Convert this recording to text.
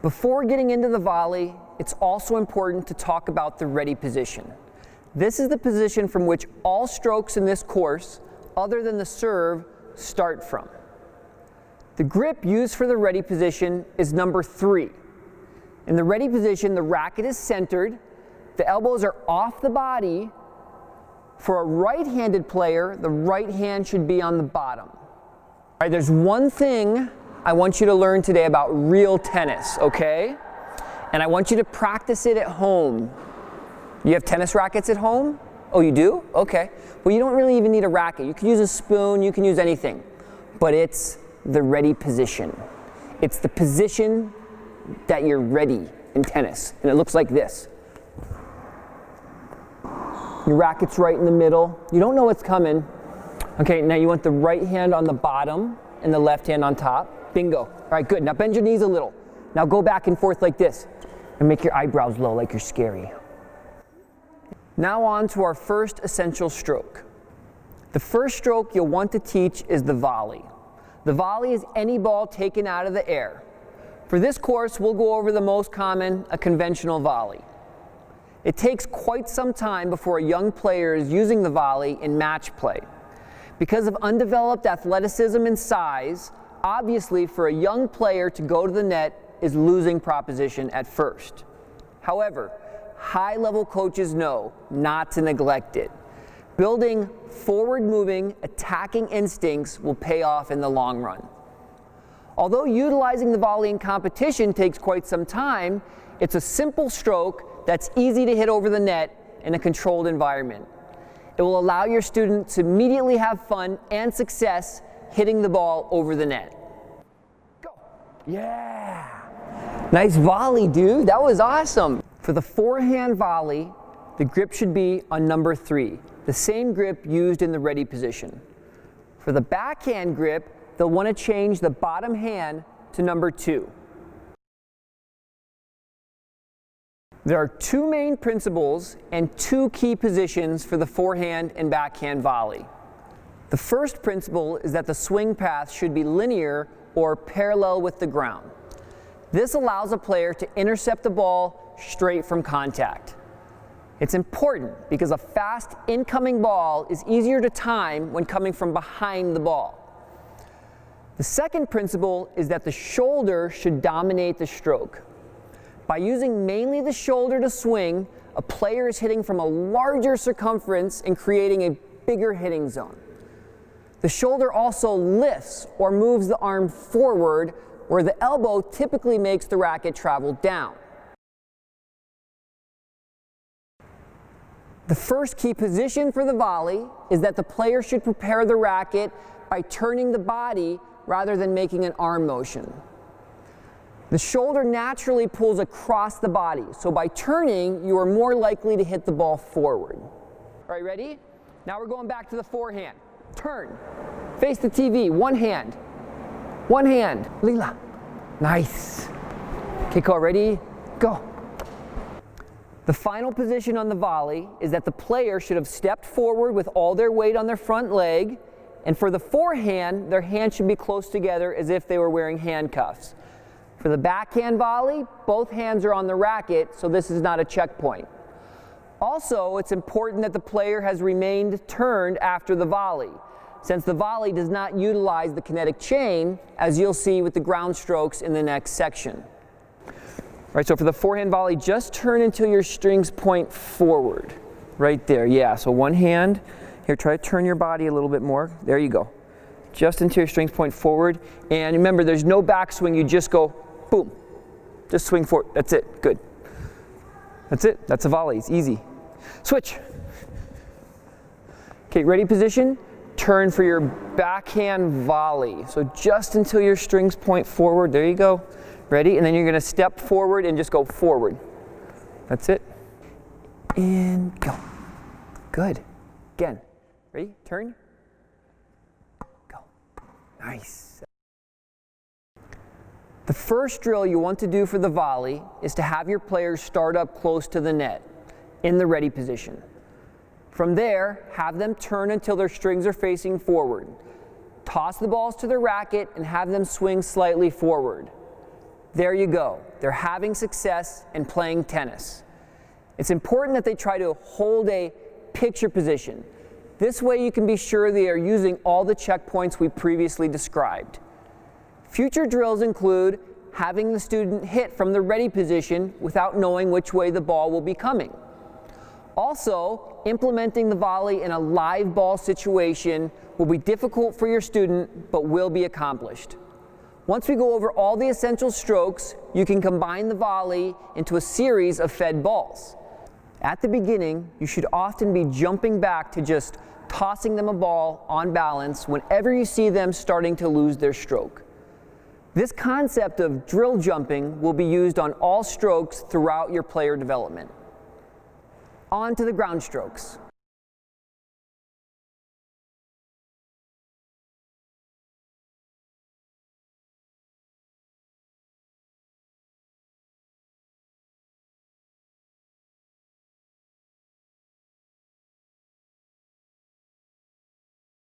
Before getting into the volley, it's also important to talk about the ready position. This is the position from which all strokes in this course, other than the serve, start from. The grip used for the ready position is number 3. In the ready position, the racket is centered, the elbows are off the body. For a right-handed player, the right hand should be on the bottom. All right, there's one thing I want you to learn today about real tennis, okay? And I want you to practice it at home. You have tennis rackets at home? Oh, you do? Okay. Well, you don't really even need a racket. You can use a spoon, you can use anything. But it's the ready position. It's the position that you're ready in tennis. And it looks like this. Your racket's right in the middle. You don't know what's coming. Okay, now you want the right hand on the bottom and the left hand on top. Bingo. All right, good. Now bend your knees a little. Now go back and forth like this. And make your eyebrows low like you're scary. Now on to our first essential stroke. The first stroke you'll want to teach is the volley. The volley is any ball taken out of the air. For this course, we'll go over the most common, a conventional volley. It takes quite some time before a young player is using the volley in match play. Because of undeveloped athleticism and size, obviously for a young player to go to the net is losing proposition at first. However, high-level coaches know not to neglect it. Building forward-moving, attacking instincts will pay off in the long run. Although utilizing the volley in competition takes quite some time, it's a simple stroke that's easy to hit over the net in a controlled environment. It will allow your student to immediately have fun and success hitting the ball over the net. Go. Yeah. Nice volley, dude. That was awesome. For the forehand volley, the grip should be on number 3, the same grip used in the ready position. For the backhand grip, they'll want to change the bottom hand to number 2. There are 2 main principles and 2 key positions for the forehand and backhand volley. The first principle is that the swing path should be linear or parallel with the ground. This allows a player to intercept the ball straight from contact. It's important because a fast incoming ball is easier to time when coming from behind the ball. The second principle is that the shoulder should dominate the stroke. By using mainly the shoulder to swing, a player is hitting from a larger circumference and creating a bigger hitting zone. The shoulder also lifts or moves the arm forward, where the elbow typically makes the racket travel down. The first key position for the volley is that the player should prepare the racket by turning the body rather than making an arm motion. The shoulder naturally pulls across the body, so by turning, you are more likely to hit the ball forward. All right, ready? Now we're going back to the forehand. Turn. Face the TV. One hand. One hand. Leela. Nice. Okay, go. Ready? Go. The final position on the volley is that the player should have stepped forward with all their weight on their front leg, and for the forehand, their hands should be close together as if they were wearing handcuffs. For the backhand volley, both hands are on the racket, so this is not a checkpoint. Also, it's important that the player has remained turned after the volley, since the volley does not utilize the kinetic chain, as you'll see with the ground strokes in the next section. All right, so for the forehand volley, just turn until your strings point forward. Right there, yeah, so one hand. Here, try to turn your body a little bit more. There you go. Just until your strings point forward. And remember, there's no backswing, you just go boom. Just swing forward, that's it, good. That's it, that's a volley, it's easy. Switch. Okay, ready position? Turn for your backhand volley. So just until your strings point forward, there you go. Ready? And then you're gonna step forward and just go forward. That's it. And go. Good. Again. Ready? Turn. Go. Nice. The first drill you want to do for the volley is to have your players start up close to the net in the ready position. From there, have them turn until their strings are facing forward. Toss the balls to the racket and have them swing slightly forward. There you go. They're having success and playing tennis. It's important that they try to hold a picture position. This way you can be sure they are using all the checkpoints we previously described. Future drills include having the student hit from the ready position without knowing which way the ball will be coming. Also, implementing the volley in a live ball situation will be difficult for your student, but will be accomplished. Once we go over all the essential strokes, you can combine the volley into a series of fed balls. At the beginning, you should often be jumping back to just tossing them a ball on balance whenever you see them starting to lose their stroke. This concept of drill jumping will be used on all strokes throughout your player development. On to the ground strokes.